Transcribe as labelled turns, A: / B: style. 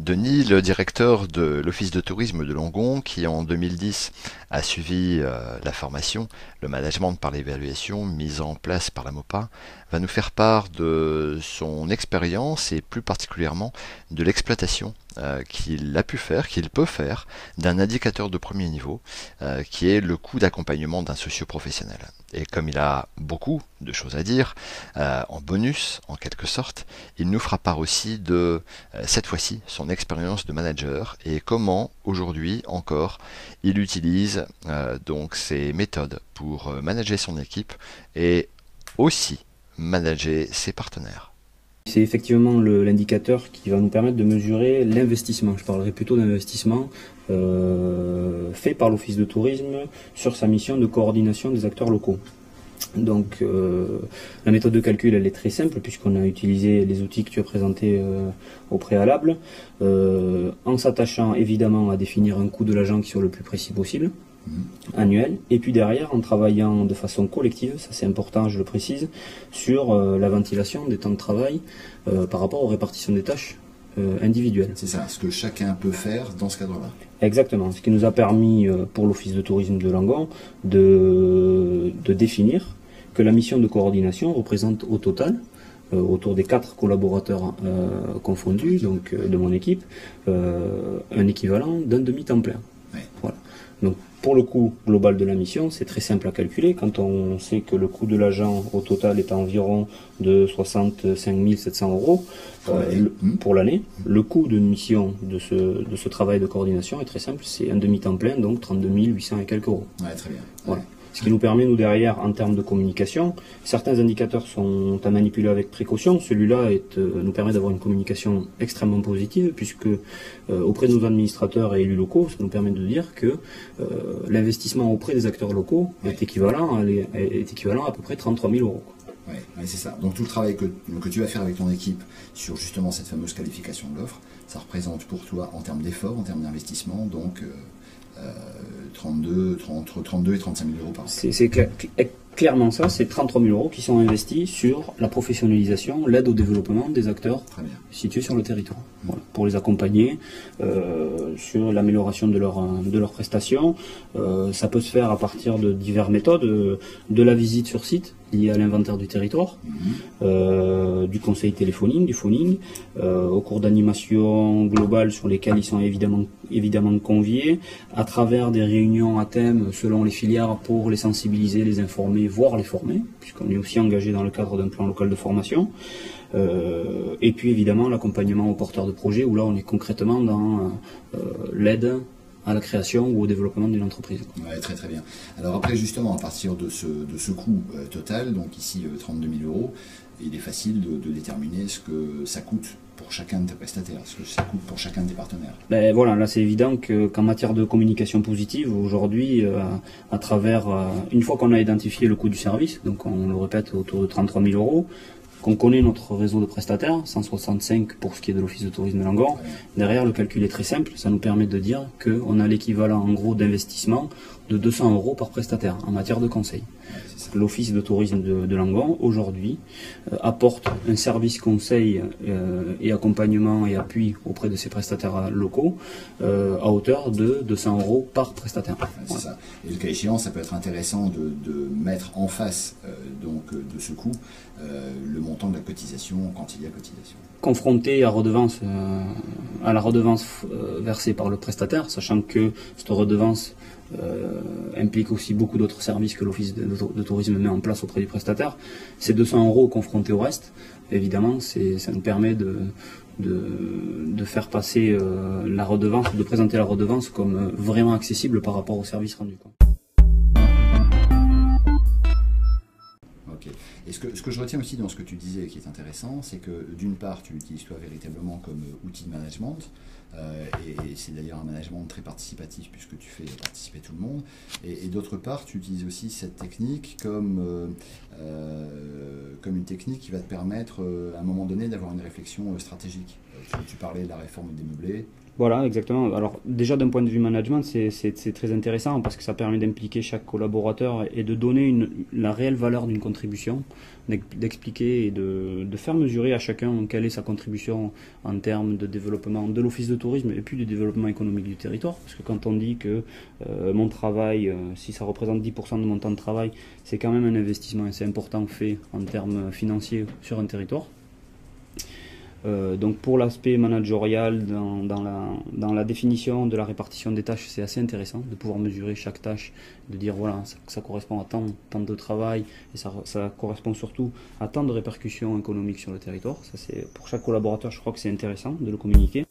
A: Denis, le directeur de l'Office de tourisme de Langon, qui en 2010 a suivi la formation, le management par l'évaluation mise en place par la MOPA, va nous faire part de son expérience et plus particulièrement de l'exploitation qu'il a pu faire, qu'il peut faire, d'un indicateur de premier niveau, qui est le coût d'accompagnement d'un socio-professionnel. Et comme il a beaucoup de choses à dire, en bonus, en quelque sorte, il nous fera part aussi de, cette fois-ci, son expérience de manager et comment, aujourd'hui encore, il utilise donc ces méthodes pour manager son équipe et aussi manager ses partenaires.
B: C'est effectivement l'indicateur qui va nous permettre de mesurer l'investissement. Je parlerai plutôt d'investissement fait par l'Office de tourisme sur sa mission de coordination des acteurs locaux. Donc la méthode de calcul elle est très simple puisqu'on a utilisé les outils que tu as présentés au préalable, en s'attachant évidemment à définir un coût de l'agent qui soit le plus précis possible, annuel, et puis derrière en travaillant de façon collective, ça c'est important je le précise, sur la ventilation des temps de travail par rapport aux répartitions des tâches individuelles.
C: C'est ça, ce que chacun peut faire dans ce cadre-là.
B: Exactement, ce qui nous a permis pour l'Office de tourisme de Langon de définir que la mission de coordination représente au total, autour des 4 collaborateurs confondus, donc de mon équipe, un équivalent d'un demi-temps plein.
C: Ouais.
B: Voilà. Donc pour le coût global de la mission, c'est très simple à calculer. Quand on sait que le coût de l'agent au total est à environ de 65 700 euros pour l'année, le coût d'une mission de ce travail de coordination est très simple, c'est un demi-temps plein, donc 32 800 et quelques euros.
C: Ouais, très bien.
B: Voilà. Ce qui nous permet, nous, derrière, en termes de communication, certains indicateurs sont à manipuler avec précaution. Celui-là nous permet d'avoir une communication extrêmement positive, puisque auprès de nos administrateurs et élus locaux, ça nous permet de dire que l'investissement auprès des acteurs locaux est équivalent à peu près 33 000 euros.
C: Oui, c'est ça. Donc tout le travail que tu vas faire avec ton équipe sur justement cette fameuse qualification de l'offre, ça représente pour toi, en termes d'efforts, en termes d'investissement, donc entre 32 et 35 000 euros par an.
B: C'est clairement ça, c'est 33 000 euros qui sont investis sur la professionnalisation, l'aide au développement des acteurs situés sur le territoire. Voilà, pour les accompagner sur l'amélioration de leurs prestations. Ça peut se faire à partir de diverses méthodes, de la visite sur site liée à l'inventaire du territoire, du conseil téléphonique, du phoning, au cours d'animations globales sur lesquelles ils sont évidemment conviés, à travers des réunions à thème selon les filières pour les sensibiliser, les informer, voire les former, puisqu'on est aussi engagé dans le cadre d'un plan local de formation. Et puis évidemment l'accompagnement aux porteurs de projets, où là on est concrètement dans l'aide à la création ou au développement d'une entreprise.
C: Ouais, très très bien. Alors après justement, à partir de ce coût total, donc ici 32 000 euros, il est facile de déterminer ce que ça coûte pour chacun de tes prestataires, ce que ça coûte pour chacun de tes partenaires.
B: Ben voilà, là c'est évident qu'en matière de communication positive, aujourd'hui, à travers, une fois qu'on a identifié le coût du service, donc on le répète autour de 33 000 euros, qu'on connaît notre réseau de prestataires, 165 pour ce qui est de l'Office de tourisme de Langon. Derrière, le calcul est très simple, ça nous permet de dire qu'on a l'équivalent en gros d'investissement de 200 euros par prestataire en matière de conseil. L'Office de tourisme de Langon, aujourd'hui, apporte un service conseil et accompagnement et appui auprès de ses prestataires locaux à hauteur de 200 euros par prestataire.
C: C'est ça. Et le cas échéant, ça peut être intéressant de mettre en face de ce coût le montant de la cotisation quand il y a cotisation.
B: Confronté à la redevance versée par le prestataire, sachant que cette redevance implique aussi beaucoup d'autres services que l'Office de tourisme met en place auprès du prestataire. Ces 200 euros confrontés au reste, évidemment, ça nous permet de faire passer la redevance, de présenter la redevance comme vraiment accessible par rapport au service rendu.
C: Ok. Et ce que je retiens aussi dans ce que tu disais qui est intéressant, c'est que d'une part, tu l'utilises toi véritablement comme outil de management, et c'est d'ailleurs un management très participatif puisque tu fais participer tout le monde, et d'autre part, tu utilises aussi cette technique comme comme une technique qui va te permettre à un moment donné d'avoir une réflexion stratégique. Tu parlais de la réforme des meublés.
B: Voilà, exactement. Alors déjà d'un point de vue management, c'est très intéressant parce que ça permet d'impliquer chaque collaborateur et de donner la réelle valeur d'une contribution, d'expliquer et de faire mesurer à chacun quelle est sa contribution en termes de développement de l'office de tourisme et puis du développement économique du territoire. Parce que quand on dit que mon travail, si ça représente 10% de mon temps de travail, c'est quand même un investissement assez important fait en termes financiers sur un territoire. Donc pour l'aspect managérial, dans la définition de la répartition des tâches, c'est assez intéressant de pouvoir mesurer chaque tâche, de dire voilà, ça correspond à tant de travail, et ça correspond surtout à tant de répercussions économiques sur le territoire. Ça, pour chaque collaborateur, je crois que c'est intéressant de le communiquer.